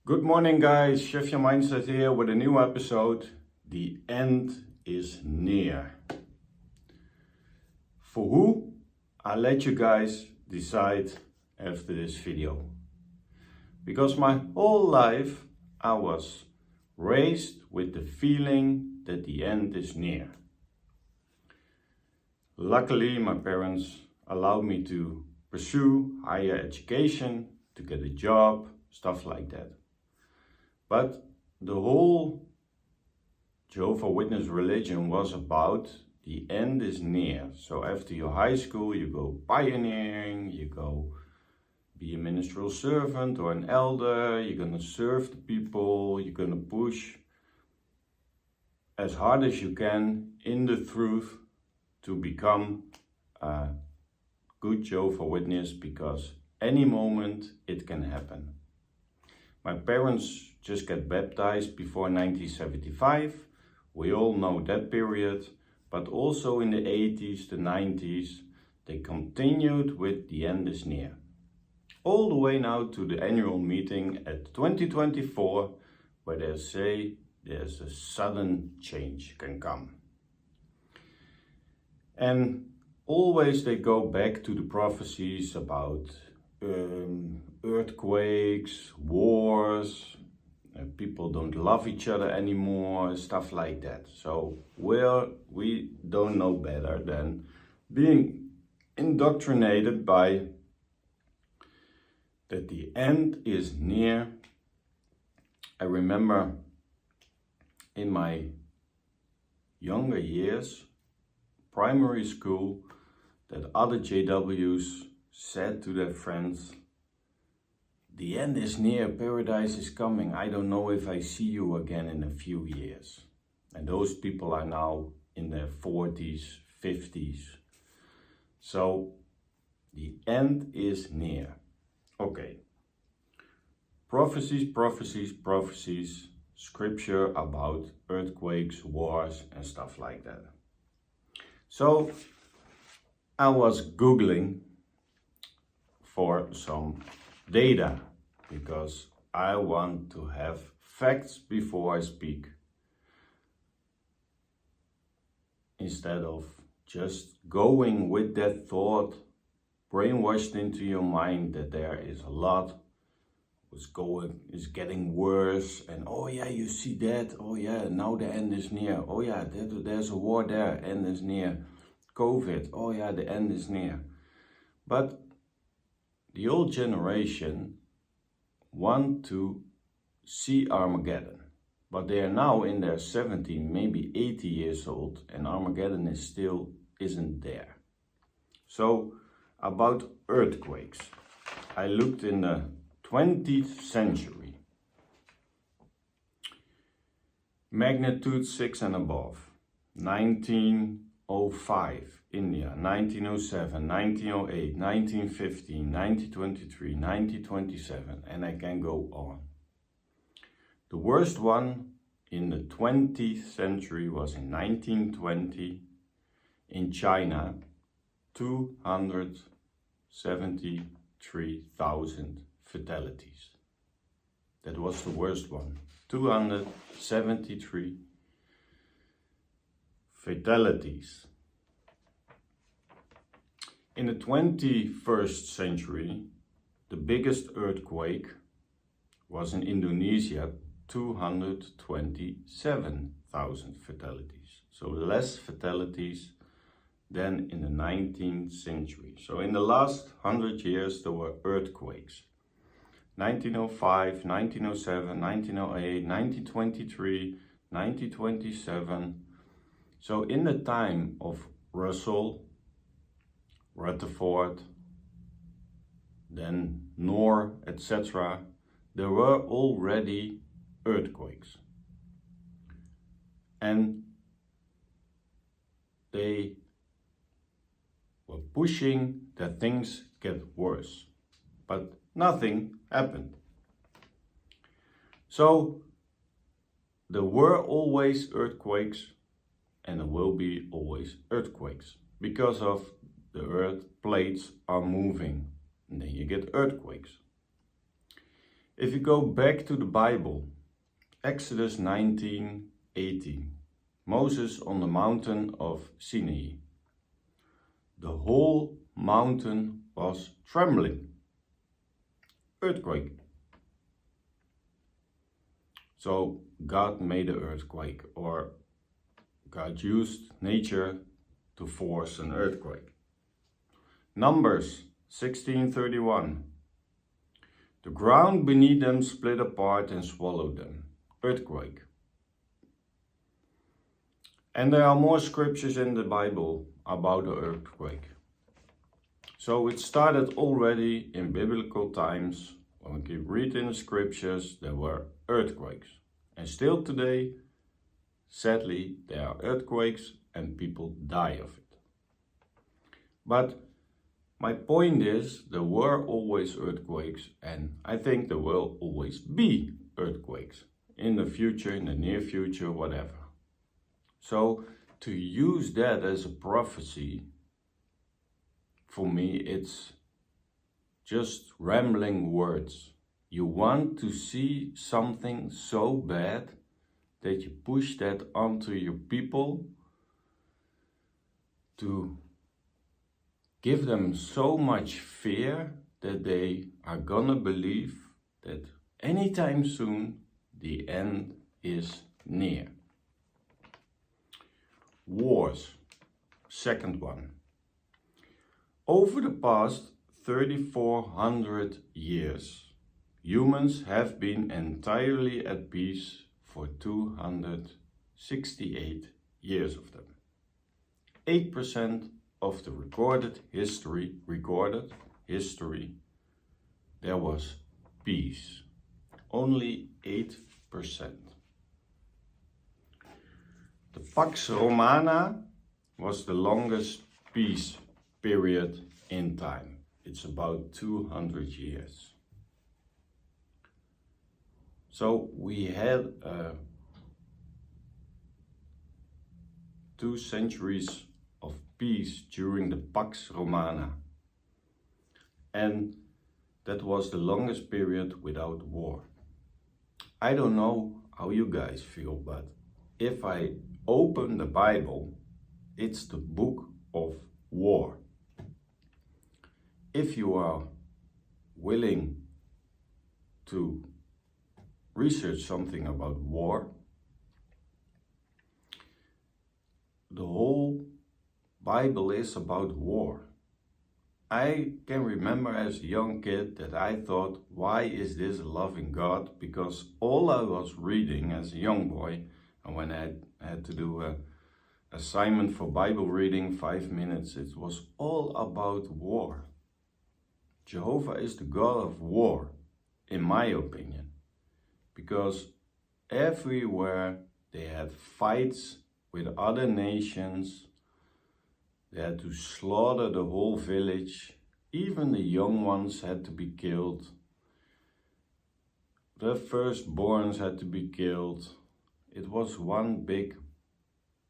Good morning, guys. Shift Your Mindset here with a new episode. The end is near. For who? I'll let you guys decide after this video. Because my whole life I was raised with the feeling that the end is near. Luckily, my parents allowed me to pursue higher education, to get a job, stuff like that. But the whole Jehovah's Witness religion was about the end is near. So after your high school, you go pioneering, you go be a ministerial servant or an elder, you're going to serve the people, you're going to push as hard as you can in the truth to become a good Jehovah's Witness, because any moment it can happen. My parents just got baptized before 1975. We all know that period, but also in the 80s, the 90s, they continued with the end is near. All the way now to the annual meeting at 2024, where they say there's a sudden change can come. And always they go back to the prophecies about earthquakes, wars, people don't love each other anymore, stuff like that. So we don't know better than being indoctrinated by that the end is near. I remember in my younger years, primary school, that other JWs said to their friends, the end is near, paradise is coming. I don't know if I see you again in a few years. And those people are now in their 40s, 50s. So the end is near. Okay. Prophecies, prophecies, prophecies. Scripture about earthquakes, wars and stuff like that. So I was Googling for some data, because I want to have facts before I speak, instead of just going with that thought brainwashed into your mind that there is a lot is getting worse, and oh yeah, you see that, oh yeah, now the end is near, oh yeah, there's a war there, end is near, COVID, oh yeah, the end is near. But the old generation want to see Armageddon, but they are now in their 70, maybe 80 years old, and Armageddon isn't there. So about earthquakes, I looked in the 20th century, magnitude 6 and above, 1905 India, 1907, 1908, 1915, 1923, 1927, and I can go on. The worst one in the 20th century was in 1920 in China, 273,000 fatalities. That was the worst one, 273 fatalities. In the 21st century, the biggest earthquake was in Indonesia, 227,000 fatalities. So less fatalities than in the 19th century. So in the last 100 years, there were earthquakes. 1905, 1907, 1908, 1923, 1927. So in the time of Russell, Rutherford, then Knorr, etc., there were already earthquakes. And they were pushing that things get worse. But nothing happened. So there were always earthquakes, and there will be always earthquakes, because of the earth plates are moving, and then you get earthquakes. If you go back to the Bible, Exodus 19:18, Moses on the mountain of Sinai. The whole mountain was trembling. Earthquake. So God made an earthquake, or God used nature to force an earthquake. Numbers 16:31. The ground beneath them split apart and swallowed them. Earthquake. And there are more scriptures in the Bible about the earthquake. So it started already in biblical times. When we keep reading the scriptures, there were earthquakes. And still today, sadly, there are earthquakes and people die of it. But my point is, there were always earthquakes, and I think there will always be earthquakes in the future, in the near future, whatever. So to use that as a prophecy, for me, it's just rambling words. You want to see something so bad that you push that onto your people to give them so much fear that they are gonna believe that anytime soon the end is near. Wars, second one. Over the past 3,400 years, humans have been entirely at peace for 268 years of them. 8% of the recorded history, there was peace. Only 8%. The Pax Romana was the longest peace period in time. It's about 200 years. So we had 2 centuries of peace during the Pax Romana. And that was the longest period without war. I don't know how you guys feel, but if I open the Bible, it's the book of war. If you are willing to research something about war, the whole Bible is about war. I can remember as a young kid that I thought, why is this a loving God? Because all I was reading as a young boy, and when I had to do an assignment for Bible reading, 5 minutes, it was all about war. Jehovah is the God of war, in my opinion, because everywhere they had fights with other nations. They had to slaughter the whole village. Even the young ones had to be killed. The firstborns had to be killed. It was one big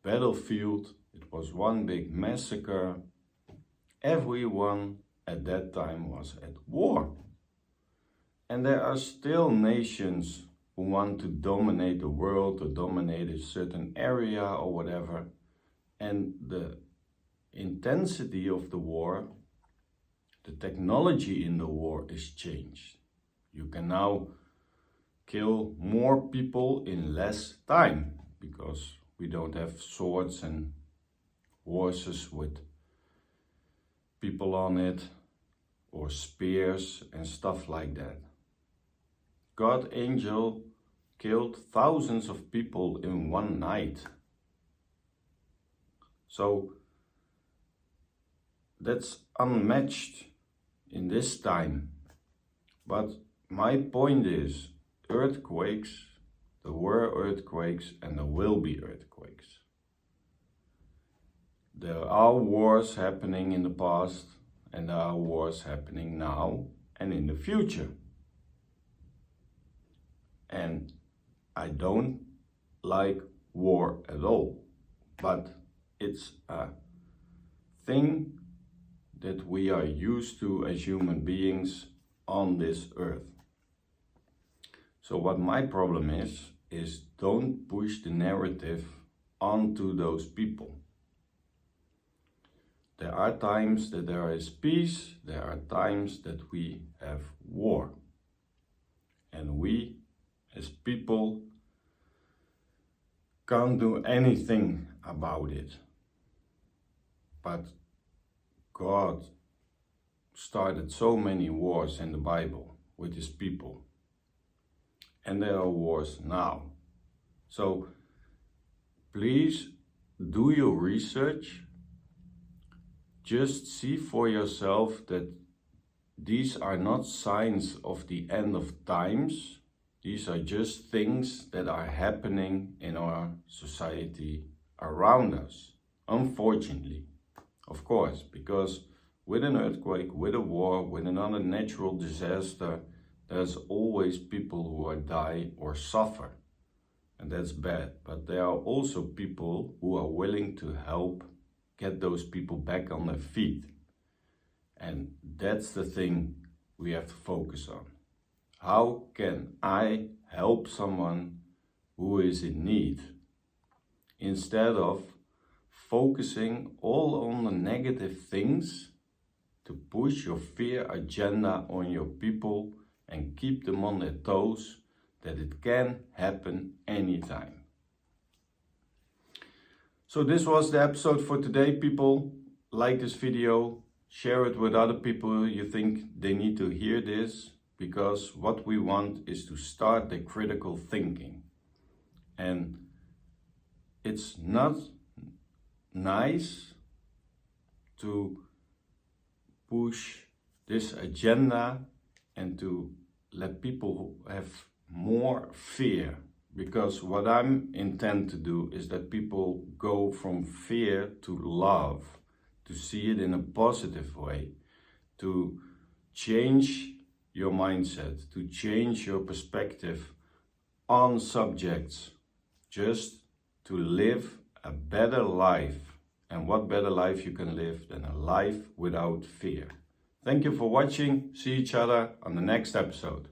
battlefield. It was one big massacre. Everyone at that time was at war. And there are still nations who want to dominate the world or dominate a certain area or whatever. And the intensity of the war, the technology in the war is changed. You can now kill more people in less time because we don't have swords and horses with people on it or spears and stuff like that. God angel killed thousands of people in one night. So that's unmatched in this time. But my point is, earthquakes, there were earthquakes and there will be earthquakes. There are wars happening in the past and there are wars happening now and in the future. And I don't like war at all, but it's a thing that we are used to as human beings on this earth. So what my problem is don't push the narrative onto those people. There are times that there is peace, there are times that we have war. And we, as people, can't do anything about it. But God started so many wars in the Bible with his people. And there are wars now. So please do your research. Just see for yourself that these are not signs of the end of times. These are just things that are happening in our society around us. Unfortunately, of course, because with an earthquake, with a war, with another natural disaster, there's always people who die or suffer. And that's bad. But there are also people who are willing to help get those people back on their feet. And that's the thing we have to focus on. How can I help someone who is in need? Instead of focusing all on the negative things to push your fear agenda on your people and keep them on their toes, that it can happen anytime. So this was the episode for today, people. Like this video, share it with other people you think they need to hear this, because what we want is to start the critical thinking. And it's not nice to push this agenda and to let people have more fear. Because what I'm intent to do is that people go from fear to love, to see it in a positive way, to change your mindset, to change your perspective on subjects, just to live a better life. And what better life you can live than a life without fear? Thank you for watching. See each other on the next episode.